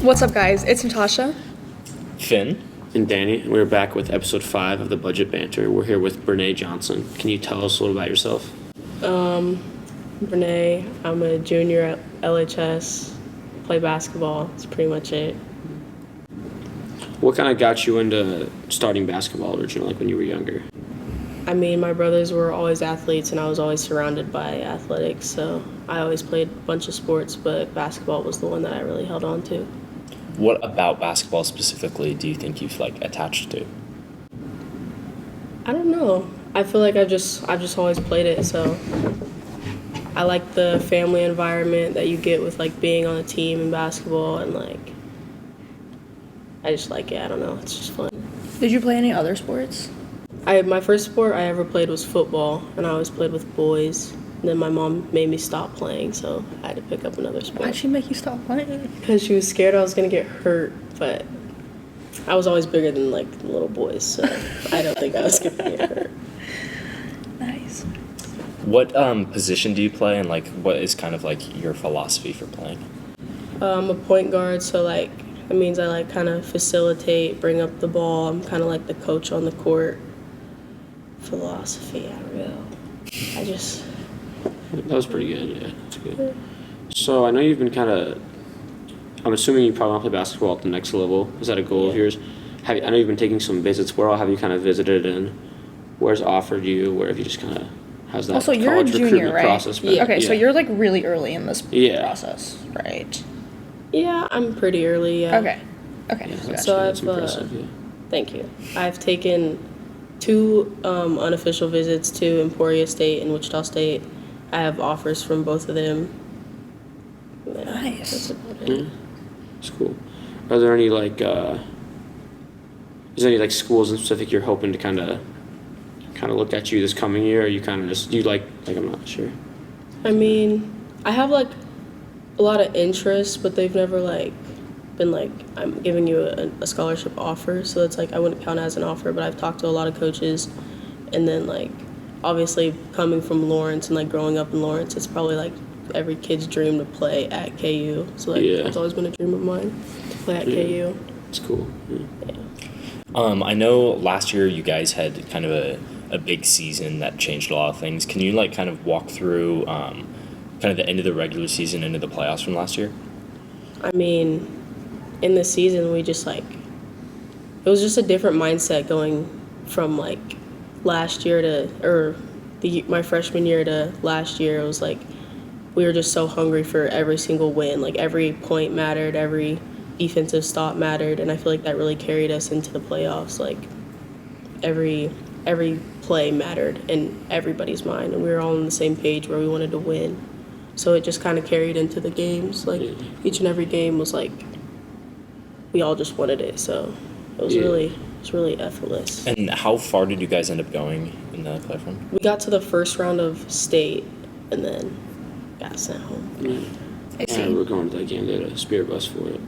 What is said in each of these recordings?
What's up, guys? It's Natasha. Finn. And Danny. We're back with episode 5 of the Budget Banter. We're here with Brynnae Johnson. Can you tell us a little about yourself? Brynnae, I'm a junior at LHS, play basketball. That's pretty much it. What kind of got you into starting basketball originally, like when you were younger? I mean, my brothers were always athletes, and I was always surrounded by athletics, so I always played a bunch of sports, but basketball was the one that I really held on to. What about basketball specifically do you think you've attached to? I don't know. I feel like I've just always played it, so I like the family environment that you get with being on a team in basketball, and I just like it. I don't know. It's just fun. Did you play any other sports? My first sport I ever played was football, and I always played with boys. And then my mom made me stop playing, so I had to pick up another sport. Why'd she make you stop playing? Because she was scared I was going to get hurt, but I was always bigger than the little boys, so I don't think I was going to get hurt. Nice. What position do you play, and what is kind of your philosophy for playing? I'm a point guard, so that means I kind of facilitate, bring up the ball. I'm kind of like the coach on the court. Philosophy, I don't know. That was pretty good, yeah. That's good. So I know you've been I'm assuming you probably want to play basketball at the next level. Is that a goal of yours? I know you've been taking some visits. Where all have you kind of visited, and where's offered you? Where have you just kind of, how's that Also, college you're a junior, recruitment right? process been? Yeah. Okay, so you're really early in this Yeah. process, right? Yeah, I'm pretty early, yeah. Okay. Yeah, Gotcha. So that's I've, impressive, yeah. Thank you. I've taken 2 unofficial visits to Emporia State and Wichita State. I have offers from both of them. Yeah, Nice. That's about it. Yeah, it's cool. Are there any is there any schools in specific you're hoping to kind of look at you this coming year, or you kind of just I'm not sure. I mean, I have a lot of interest, but they've never been I'm giving you a scholarship offer, so it's I wouldn't count it as an offer, but I've talked to a lot of coaches, and then obviously coming from Lawrence and growing up in Lawrence, it's probably every kid's dream to play at KU, so it's always been a dream of mine to play at KU. It's cool. Yeah. I know last year you guys had kind of a big season that changed a lot of things. Can you kind of walk through kind of the end of the regular season into the playoffs from last year? I mean, in the season we just it was just a different mindset going from last year to my freshman year to last year. It was we were just so hungry for every single win. Every point mattered, every defensive stop mattered, and I feel that really carried us into the playoffs. Every play mattered in everybody's mind, and we were all on the same page where we wanted to win. So it just kind of carried into the games. Each and every game was we all just wanted it. So it was really effortless. And how far did you guys end up going in the playoff run? We got to the first round of state, and then got sent home. I see. We're going to that game. They had a spirit bus for it.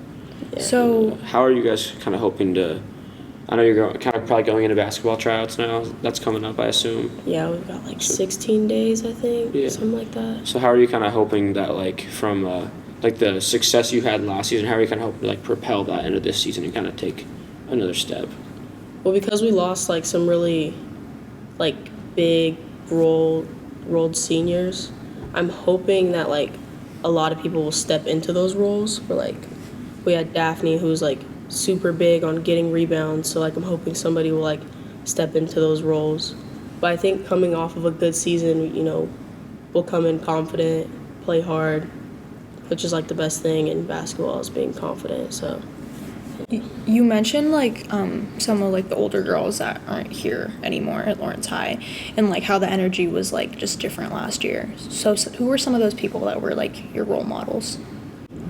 Yeah. So, how are you guys kind of hoping to? I know you're probably going into basketball tryouts now. That's coming up, I assume. Yeah, we've got 16 days, I think, something like that. So how are you kind of hoping that from the success you had last season, how are you kind of hoping to propel that into this season and kind of take another step? Well, because we lost some really big rolled seniors, I'm hoping that a lot of people will step into those roles. We had Daphne, who's super big on getting rebounds, so I'm hoping somebody will step into those roles. But I think coming off of a good season, we'll come in confident, play hard, which is the best thing in basketball is being confident. So you mentioned some of the older girls that aren't here anymore at Lawrence High, and how the energy was just different last year. So who were some of those people that were your role models?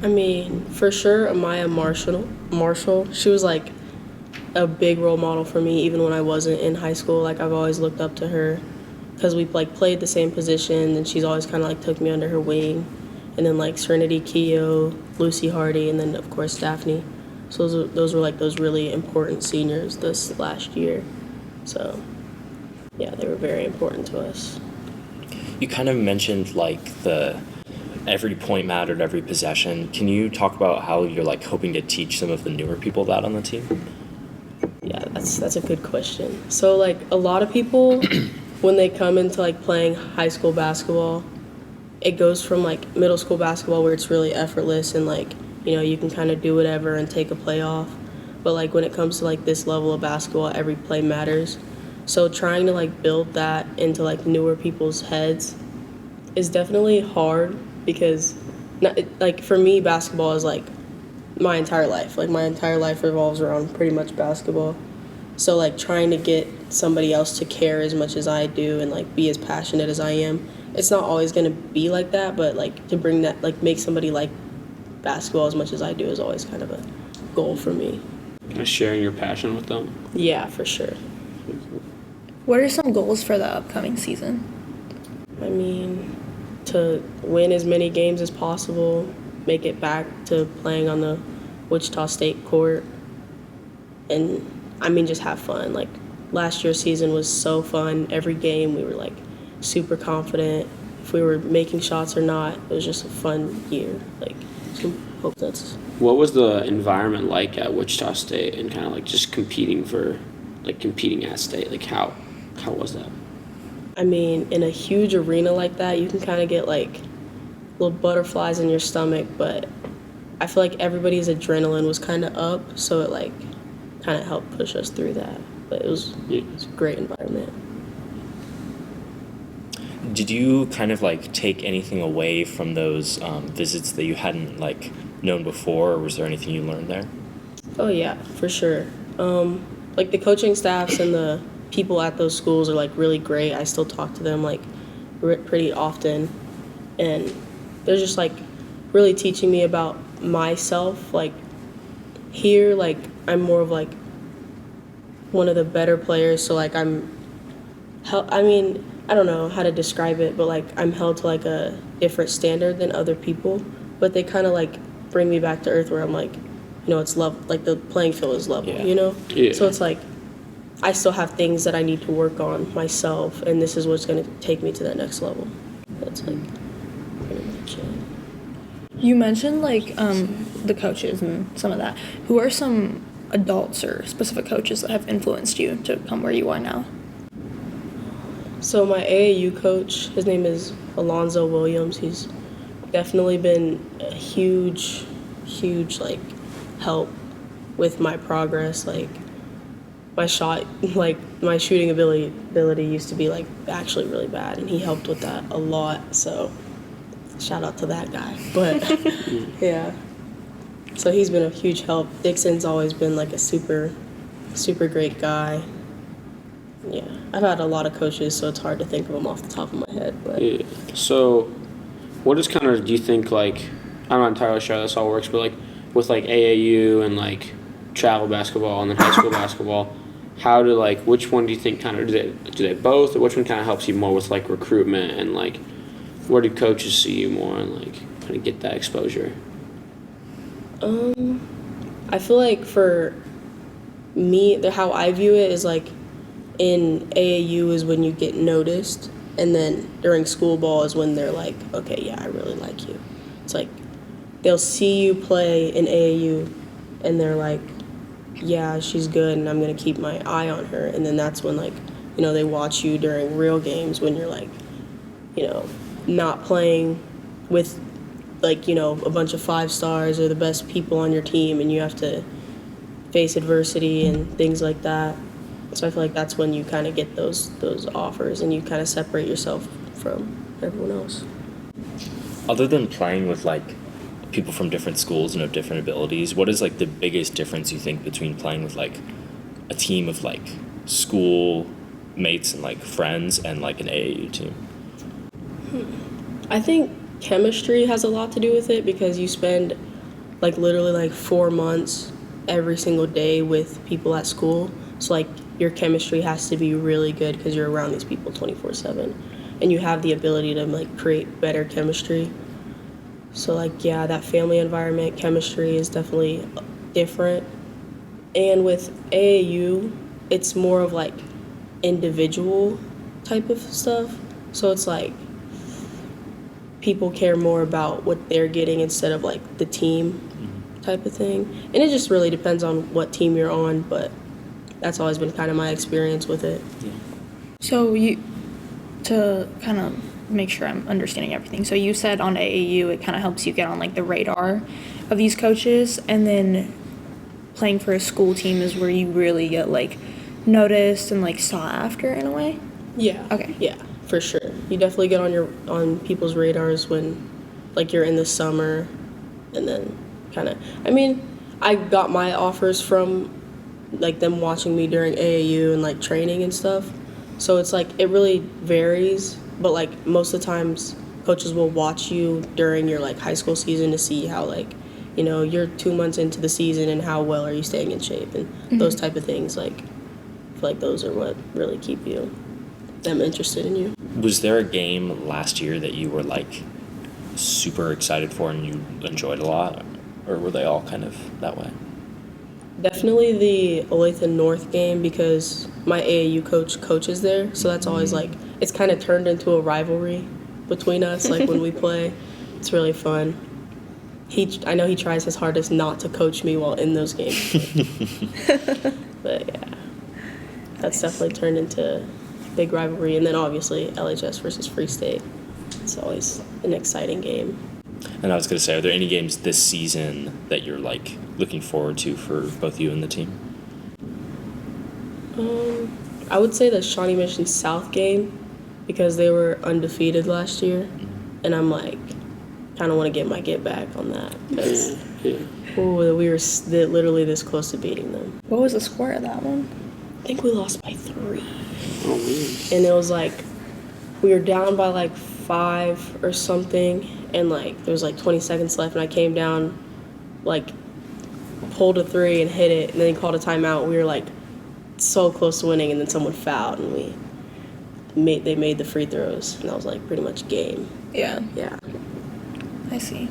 I mean, for sure, Amaya Marshall, she was a big role model for me even when I wasn't in high school. I've always looked up to her because we played the same position, and she's always kind of took me under her wing. And then Serenity Keough, Lucy Hardy, and then of course Daphne. So those were those really important seniors this last year. So yeah, they were very important to us. You kind of mentioned every point mattered, every possession. Can you talk about how you're like hoping to teach some of the newer people that on the team? Yeah, that's a good question. So like a lot of people when they come into like playing high school basketball, it goes from like middle school basketball where it's really effortless and like, you know, you can kind of do whatever and take a play off. But like when it comes to like this level of basketball, every play matters. So trying to like build that into like newer people's heads is definitely hard because like for me basketball is like my entire life. Like my entire life revolves around pretty much basketball. So like trying to get somebody else to care as much as I do and like be as passionate as I am, it's not always going to be like that, but like to bring that, like make somebody like basketball as much as I do is always kind of a goal for me. Kind of sharing your passion with them. Yeah, for sure. What are some goals for the upcoming season? I mean, to win as many games as possible, make it back to playing on the Wichita State court, and I mean just have fun. Like last year's season was so fun. Every game we were like super confident if we were making shots or not. It was just a fun year. Like so hope that's. What was the environment like at Wichita State and kind of like just competing at state? Like how was that? I mean, in a huge arena like that, you can kind of get like little butterflies in your stomach, but I feel like everybody's adrenaline was kind of up, so it like kind of helped push us through that. But it was a great environment. Did you kind of like take anything away from those visits that you hadn't like known before, or was there anything you learned there? Oh yeah, for sure. Like the coaching staffs and the people at those schools are like really great. I still talk to them like pretty often, and they're just like really teaching me about myself. Like here, like I'm more of like one of the better players, so like I mean, I don't know how to describe it, but like I'm held to like a different standard than other people, but they kind of like bring me back to earth where I'm like, you know, it's level, like the playing field is level, Yeah. you know? Yeah. So it's like I still have things that I need to work on myself, and this is what's going to take me to that next level. That's like pretty much it. You mentioned like the coaches and some of that. Who are some adults or specific coaches that have influenced you to come where you are now? So my AAU coach, his name is Alonzo Williams. He's definitely been a huge like help with my progress. Like my shot, like my shooting ability used to be like actually really bad, and he helped with that a lot. So shout out to that guy. But yeah, so he's been a huge help. Dixon's always been like a super great guy. Yeah, I've had a lot of coaches, so it's hard to think of them off the top of my head. But Yeah. So, what is kind of, do you think, like, I'm not entirely sure how this all works, but like with like AAU and like travel basketball and then high school basketball, how do like, which one do you think kind of, do they both, or which one kind of helps you more with like recruitment and like, where do coaches see you more and like kind of get that exposure? I feel like for me, how I view it is like in AAU is when you get noticed, and then during school ball is when they're like, okay, yeah, I really like you. It's like they'll see you play in AAU and they're like, yeah, she's good and I'm going to keep my eye on her. And then that's when like, you know, they watch you during real games when you're like, you know, not playing with like, you know, a bunch of 5 stars or the best people on your team, and you have to face adversity and things like that. So I feel like that's when you kind of get those offers and you kind of separate yourself from everyone else. Other than playing with like people from different schools and of different abilities, what is like the biggest difference you think between playing with like a team of like school mates and like friends and like an AAU team? I think chemistry has a lot to do with it because you spend like literally like 4 months every single day with people at school. So like your chemistry has to be really good because you're around these people 24/7, and you have the ability to like create better chemistry. So like yeah, that family environment chemistry is definitely different. And with AAU, it's more of like individual type of stuff. So it's like people care more about what they're getting instead of like the team type of thing. And it just really depends on what team you're on, but that's always been kind of my experience with it. So to kind of make sure I'm understanding everything. So you said on AAU it kind of helps you get on like the radar of these coaches, and then playing for a school team is where you really get like noticed and like sought after in a way. Yeah. Okay. Yeah, for sure. You definitely get on people's radars when like you're in the summer, and then kind of. I mean, I got my offers from like them watching me during AAU and like training and stuff. So it's like it really varies, but like most of the times coaches will watch you during your like high school season to see how like, you know, you're 2 months into the season and how well are you staying in shape and those type of things. Like I feel like those are what really keep them interested in you. Was there a game last year that you were like super excited for and you enjoyed a lot, or were they all kind of that way? Definitely the Olathe North game because my AAU coach coaches there, so that's always like it's kind of turned into a rivalry between us. Like when we play, it's really fun. I know he tries his hardest not to coach me while in those games, but yeah, that's definitely turned into a big rivalry. And then obviously LHS versus Free State, it's always an exciting game. And I was going to say, are there any games this season that you're like looking forward to for both you and the team? I would say the Shawnee Mission South game because they were undefeated last year, and I'm like, kind of want to get my get back on that because we were literally this close to beating them. What was the score of that one? I think we lost by 3, and it was like we were down by like 5 or something, and like there was like 20 seconds left, and I came down, like pulled a 3 and hit it, and then he called a timeout. We were like so close to winning, and then someone fouled, and they made the free throws, and that was like pretty much game. Yeah. Yeah. I see.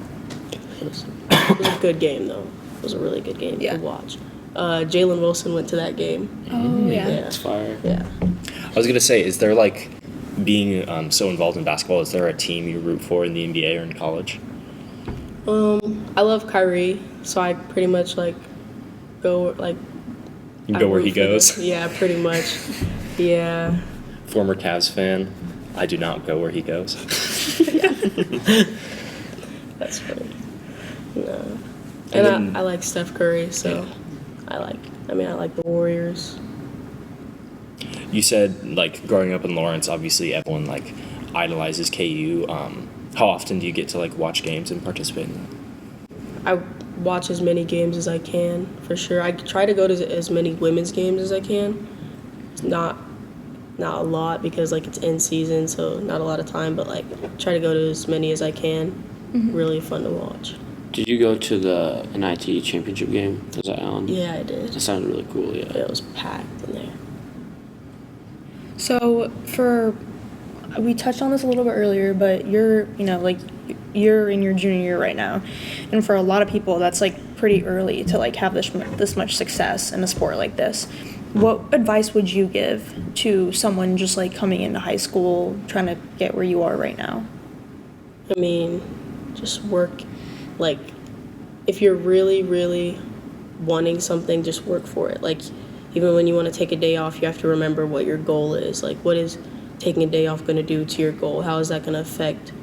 It was a good game though. It was a really good game to watch. Jalen Wilson went to that game. Oh yeah. It's fire. Yeah. I was going to say, is there like, being so involved in basketball, is there a team you root for in the NBA or in college? I love Kyrie, so I pretty much like go like. You go where he goes. Yeah, pretty much. Yeah. Former Cavs fan. I do not go where he goes. That's funny. No. And And then- I like Steph Curry, so I like the Warriors. You said, like, growing up in Lawrence, obviously everyone, like, idolizes KU. How often do you get to, like, watch games and participate in that? I watch as many games as I can, for sure. I try to go to as many women's games as I can. It's not a lot because, like, it's in season, so not a lot of time, but, like, try to go to as many as I can. Really fun to watch. Did you go to the NIT championship game? Was that on? Yeah, I did. That sounded really cool, yeah. It was packed in there. So we touched on this a little bit earlier, but you're in your junior year right now, and for a lot of people that's like pretty early to like have this much success in a sport like this. What advice would you give to someone just like coming into high school trying to get where you are right now? I mean, just work. Like, if you're really, really wanting something, just work for it. Like, even when you want to take a day off, you have to remember what your goal is. Like, what is taking a day off going to do to your goal? How is that going to affect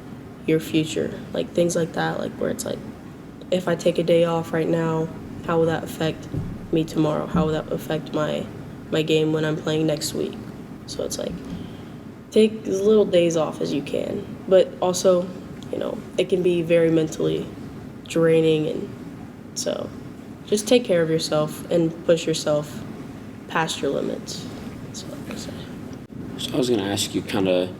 your future? Like, things like that, like, where it's like, if I take a day off right now, how will that affect me tomorrow? How will that affect my game when I'm playing next week? So it's like, take as little days off as you can. But also, it can be very mentally draining, and so just take care of yourself and push yourself past your limits. That's what I say. So I was gonna ask you kind of,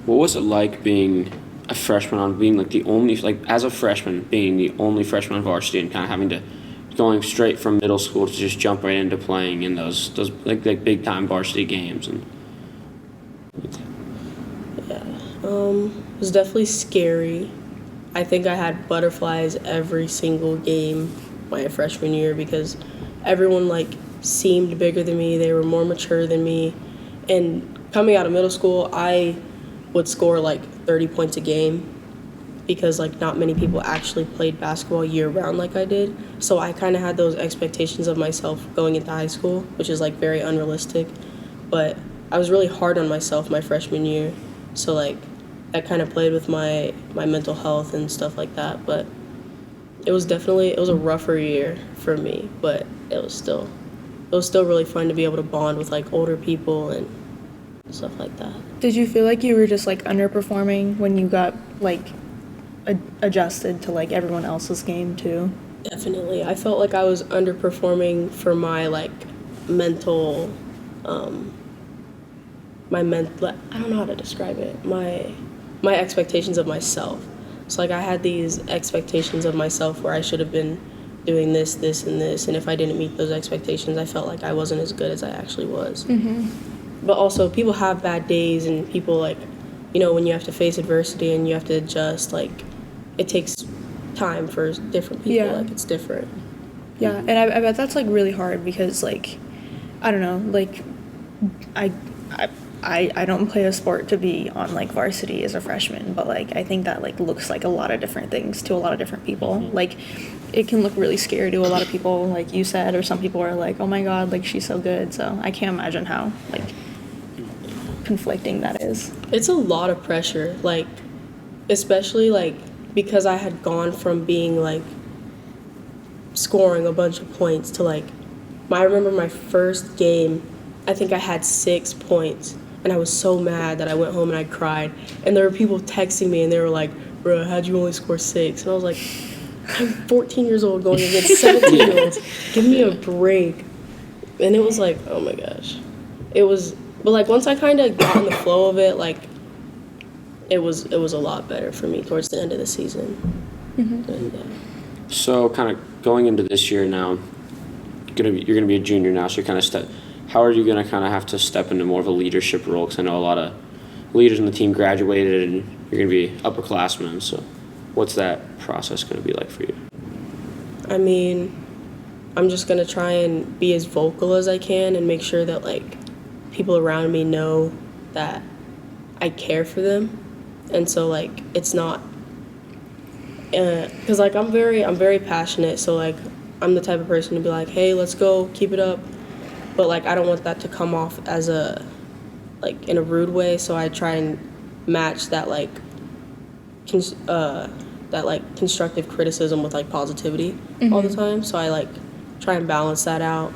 what was it like being a freshman on being like the only, like as a freshman being the only freshman on varsity and kind of having to going straight from middle school to just jump right into playing in those like big time varsity games and. It was definitely scary. I think I had butterflies every single game my freshman year because everyone like seemed bigger than me. They were more mature than me. And coming out of middle school, I would score like 30 points a game because like not many people actually played basketball year round like I did. So I kind of had those expectations of myself going into high school, which is like very unrealistic. But I was really hard on myself my freshman year. So like that kind of played with my mental health and stuff like that. But it was a rougher year for me, but it was still really fun to be able to bond with like older people and stuff like that. Did you feel like you were just like underperforming when you got like adjusted to like everyone else's game too? Definitely. I felt like I was underperforming for my like mental I don't know how to describe it. My expectations of myself. So like I had these expectations of myself where I should have been doing this, this, and this, and if I didn't meet those expectations, I felt like I wasn't as good as I actually was. But also, people have bad days, and people like, you know, when you have to face adversity and you have to adjust, like, it takes time for different people. Yeah. Like, it's different. Yeah, and I bet that's like really hard because like, I don't know, like, I don't play a sport to be on like varsity as a freshman, but like I think that like looks like a lot of different things to a lot of different people. Like it can look really scary to a lot of people, like you said, or some people are like, oh my god, like she's so good. So I can't imagine how like conflicting that is. It's a lot of pressure, like, especially like because I had gone from being like scoring a bunch of points to like, I remember my first game, I think I had 6 points. And I was so mad that I went home and I cried. And there were people texting me and they were like, bro, how'd you only score 6? And I was like, I'm 14 years old going against 17-year-olds. Give me a break. And it was like, oh my gosh. But like once I kind of got in the flow of it, like it was a lot better for me towards the end of the season. And, So kind of going into this year now, you're gonna be a junior now, so you're kind of how are you going to kind of have to step into more of a leadership role? Because I know a lot of leaders in the team graduated and you're going to be upperclassmen. So what's that process going to be like for you? I mean, I'm just going to try and be as vocal as I can and make sure that, like, people around me know that I care for them. And so, like, it's not... Because, like, I'm very passionate. So, like, I'm the type of person to be like, hey, let's go, keep it up. But like I don't want that to come off as in a rude way, so I try and match that like constructive criticism with like positivity all the time. So I like try and balance that out.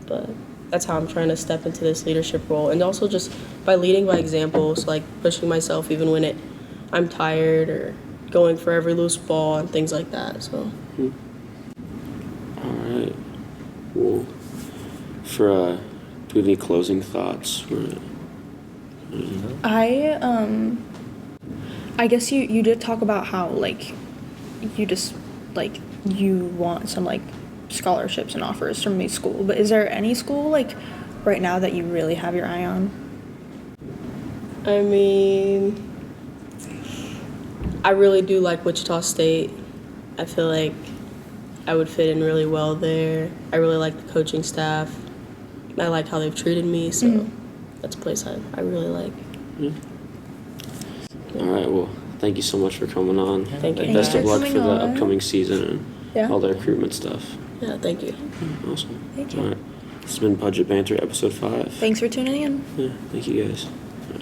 But that's how I'm trying to step into this leadership role, and also just by leading by example, so like pushing myself even when I'm tired or going for every loose ball and things like that. So. All right. Well. Do you have any closing thoughts? I guess you did talk about how like you just like you want some like scholarships and offers from a school, but is there any school like right now that you really have your eye on? I mean, I really do like Wichita State. I feel like I would fit in really well there. I really like the coaching staff. I like how they've treated me, so that's a place I really like. All right, well, thank you so much for coming on. Thank you. Best of luck Coming for the on. upcoming season and all the recruitment stuff. Yeah, thank you. Awesome. Thank you. All right. This has been Budget Banter, episode 5. Thanks for tuning in. Yeah, thank you guys.